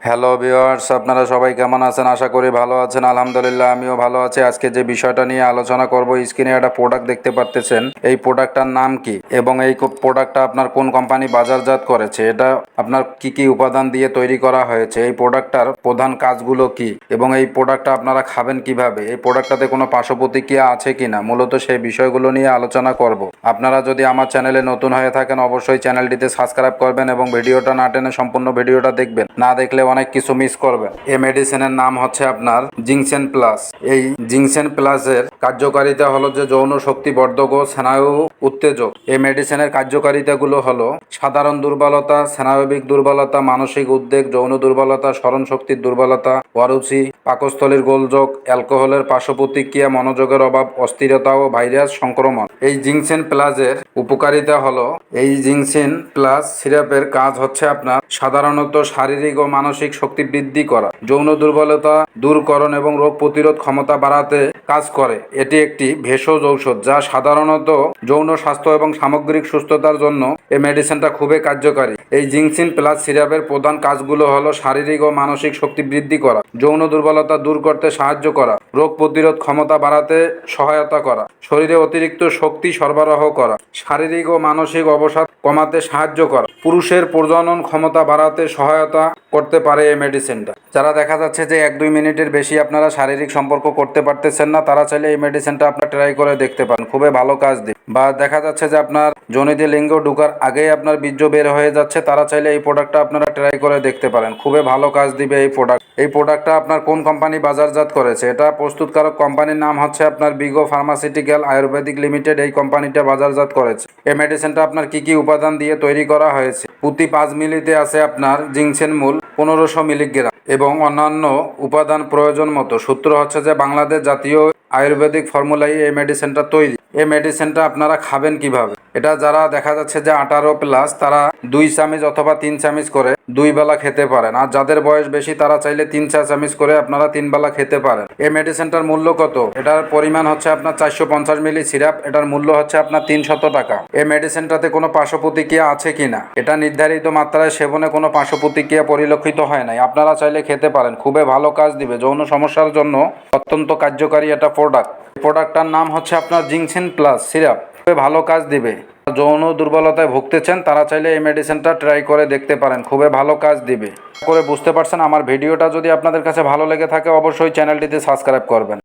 Hello viewers, আপনারা সবাই কেমন আছেন? আশা করি ভালো আছেন। আলহামদুলিল্লাহ আমিও ভালো আছি। আজকে যে বিষয়টা নিয়ে আলোচনা করব, স্ক্রিনে একটা প্রোডাক্ট দেখতে পারতেছেন। এই প্রোডাক্টটার নাম কি এবং এই প্রোডাক্টটা আপনার কোন কোম্পানি বাজারজাত করেছে, এটা আপনার কি কি উপাদান দিয়ে তৈরি করা হয়েছে, এই প্রোডাক্টটার প্রধান কাজগুলো কি এবং এই প্রোডাক্টটা আপনারা খাবেন কিভাবে, এই প্রোডাক্টটাতে কোনো পার্শ্ব প্রতিক্রিয়া আছে কিনা, মূলত সেই বিষয়গুলো নিয়ে আলোচনা করব। আপনারা যদি আমার চ্যানেলে নতুন হয়ে থাকেন অবশ্যই চ্যানেলটিতে সাবস্ক্রাইব করবেন এবং ভিডিওটা না টেনে সম্পূর্ণ ভিডিওটা দেখবেন, না দেখলে অনেক কিছু মিস করবেন। এই মেডিসিনের নাম হচ্ছে আপনার জিংসেন প্লাস। এই জিংসেন প্লাসের কার্যকারিতা হলো যে যৌন শক্তি বর্ধক ও স্নায়ু উত্তেজক। এই মেডিসিনের কার্যকারিতাগুলো হলো সাধারণ দুর্বলতা, স্নায়বিক দুর্বলতা, মানসিক উদ্বেগ, যৌন দুর্বলতা, স্মরণ শক্তির দুর্বলতা, অরুচি, পাকস্থলীর গোলযোগ, অ্যালকোহলের পার্শ্ব প্রতিক্রিয়া, মনোযোগের অভাব, অস্থিরতা ও ভাইরাস সংক্রমণ। এই জিংসেন প্লাসের উপকারিতা হলো এই জিংসেন প্লাস সিরাপের কাজ হচ্ছে আপনার সাধারণত শারীরিক ও মানসিক শক্তি বৃদ্ধি করা, যৌন দুর্বলতা দূরকরণ এবং রোগ প্রতিরোধ ক্ষমতা বাড়াতে কাজ করে। এটি একটি ভেষজ ঔষধ যা সাধারণত যৌন স্বাস্থ্য এবং সামগ্রিক সুস্থতার জন্য এই মেডিসিনটা খুবই কার্যকারী। এই জিংসিন প্লাস সিরাপের প্রধান কাজগুলো হলো শারীরিক ও মানসিক শক্তি বৃদ্ধি করা, যৌন দুর্বলতা দূর করতে সাহায্য করা, রোগ প্রতিরোধ ক্ষমতা বাড়াতে সহায়তা করা, শরীরে অতিরিক্ত শক্তি সরবরাহ করা, শারীরিক ও মানসিক অবসাদ কমাতে সাহায্য করা, পুরুষের প্রজনন ক্ষমতা বাড়াতে সহায়তা করতে পারে এই মেডিসিনটা। যারা দেখা যাচ্ছে যে 1-2 মিনিটের বেশি আপনারা শারীরিক সম্পর্ক করতে পারতেছেন না, তারা চাইলে এই মেডিসিনটা আপনার ট্রাই করে দেখতে পারেন, খুবই ভালো কাজ দিবে। বা দেখা যাচ্ছে যে আপনার যোনিতে লিঙ্গ ঢুকার আগেই আপনার বীর্য বের হয়ে যাচ্ছে, তারা চাইলে এই প্রোডাক্টটা আপনারা ট্রাই করে দেখতে পারেন, খুবই ভালো কাজ দিবে এই প্রোডাক্ট। এই প্রোডাক্টটা আপনার কোন কোম্পানি বাজারজাত করেছে, এটা প্রস্তুতকারক কোম্পানির নাম হচ্ছে আপনার বিগো ফার্মাসিউটিক্যাল আয়ুর্বেদিক লিমিটেড। এই কোম্পানিটা বাজারজাত করেছে। এই মেডিসিনটা আপনার কি কি উপাদান দিয়ে তৈরি করা হয়েছে? প্রতি 5 মিলিতে আছে আপনার জিংসেন মূল 1500 মিলিগ্রাম এবং অন্যান্য উপাদান প্রয়োজন মতো। সূত্র হচ্ছে যে বাংলাদেশ জাতীয় আয়ুর্বেদিক ফর্মুলায় এই মেডিসিনটা তৈরি। এই মেডিসিনটা আপনারা খাবেন কিভাবে? এটা যারা দেখা যাচ্ছে যে 18+ তারা 2 চামচ অথবা 3 চামচ করে 2 বেলা খেতে পারেন। আর যাদের বয়স বেশি তারা চাইলে 3-4 চামচ করে আপনারা 3 বেলা খেতে পারেন। এই মেডিসিনটার মূল্য কত? এটার পরিমাণ হচ্ছে আপনার 450 মিলি সিরাপ। এটার মূল্য হচ্ছে আপনার 300 টাকা। এই মেডিসিনটাতে কোনো পার্শ্ব প্রতিক্রিয়া আছে কিনা, এটা নির্ধারিত মাত্রায় সেবনে কোনো পার্শ্ব প্রতিক্রিয়া পরিলক্ষিত হয় নাই। আপনারা চাইলে খেতে পারেন, খুবই ভালো কাজ দিবে। যৌন সমস্যার জন্য অত্যন্ত কার্যকারী এটা প্রোডাক্ট। প্রোডাক্টটার নাম হচ্ছে আপনার জিংসেন প্লাস সিরাপ, খুবই ভালো কাজ দিবে। যৌন দুর্বলতায় ভুগতেছেন তারা চাইলে এই মেডিসিনটা ট্রাই করে দেখতে পারেন, খুবই ভালো কাজ দিবে। করে বুঝতে পারছেন? আমার ভিডিওটা যদি আপনাদের কাছে ভালো লেগে থাকে অবশ্যই চ্যানেলটিতে সাবস্ক্রাইব করবেন।